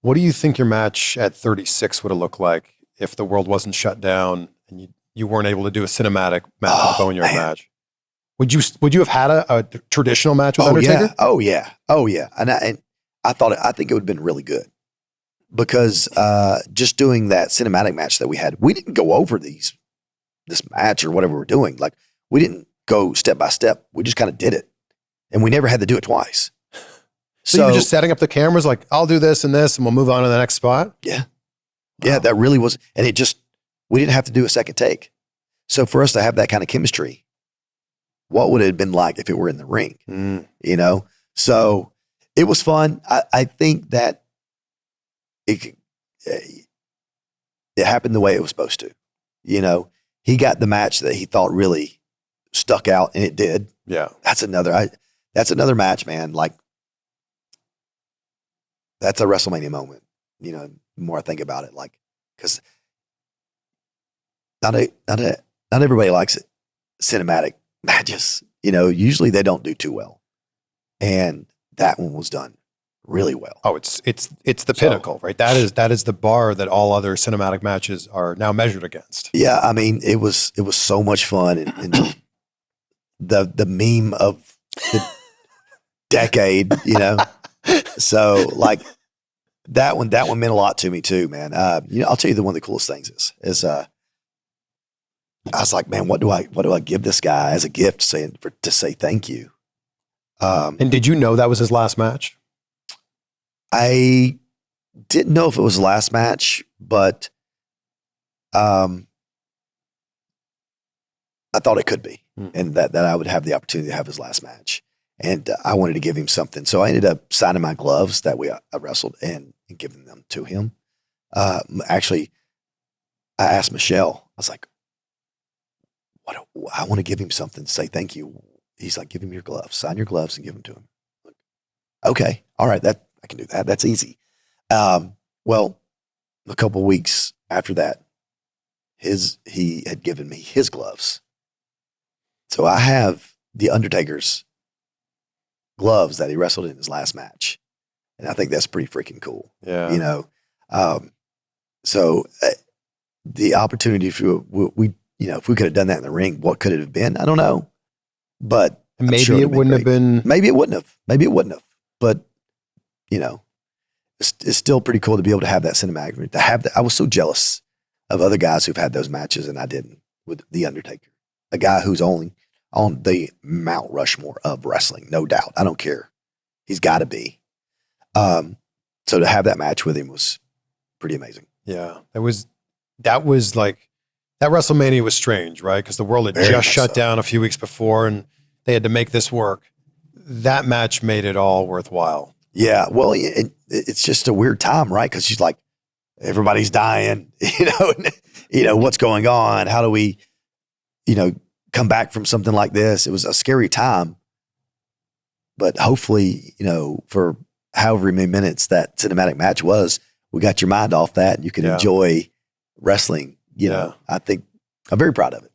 What do you think your match at 36 would have looked like if the world wasn't shut down and you weren't able to do a cinematic match with a Boneyard match? Would you have had a traditional match with Undertaker? Yeah. Oh yeah. And I think it would have been really good because just doing that cinematic match that we had, we didn't go over this match or whatever we're doing. Like we didn't go step by step. We just kind of did it, and we never had to do it twice. So you were just setting up the cameras, like I'll do this and this, and we'll move on to the next spot. Yeah, yeah, that really was, and we didn't have to do a second take. So for us to have that kind of chemistry, what would it have been like if it were in the ring? You know, so it was fun. I think that it happened the way it was supposed to. You know, he got the match that he thought really stuck out, and it did. Yeah, that's another match, man. Like. That's a WrestleMania moment, you know, the more I think about it, like, because not everybody likes it. Cinematic matches, you know, usually they don't do too well. And that one was done really well. Oh, it's the pinnacle, right? That is the bar that all other cinematic matches are now measured against. Yeah, I mean, it was so much fun, and the meme of the decade, you know. So like that one meant a lot to me too, man. You know, I'll tell you one of the coolest things is I was like, man, what do I give this guy as a gift to say thank you? And did you know that was his last match? I didn't know if it was the last match, but I thought it could be, and that I would have the opportunity to have his last match. And I wanted to give him something. So I ended up signing my gloves that I wrestled and giving them to him. Actually, I asked Michelle, I was like, I want to give him something to say thank you. He's like, give him your gloves, sign your gloves and give them to him. Like, okay. All right. I can do that. That's easy. Well, a couple of weeks after that, he had given me his gloves. So I have the Undertaker's gloves that he wrestled in his last match. And I think that's pretty freaking cool. Yeah. You know? So the opportunity for we if we could have done that in the ring, what could it have been? I don't know. But maybe sure it wouldn't have been. Maybe it wouldn't have. But, you know, it's still pretty cool to be able to have that cinematic, to have that. I was so jealous of other guys who've had those matches and I didn't, with The Undertaker, a guy who's only on the Mount Rushmore of wrestling, no doubt. I don't care. He's got to be. So to have that match with him was pretty amazing. Yeah, that was like, that WrestleMania was strange, right? Because the world had just shut down a few weeks before and they had to make this work. That match made it all worthwhile. Yeah, well, it's just a weird time, right? Because she's like, everybody's dying, you know, what's going on? How do we, come back from something like this? It was a scary time, but hopefully, for however many minutes that cinematic match was, we got your mind off that and you can enjoy wrestling. I think I'm very proud of it.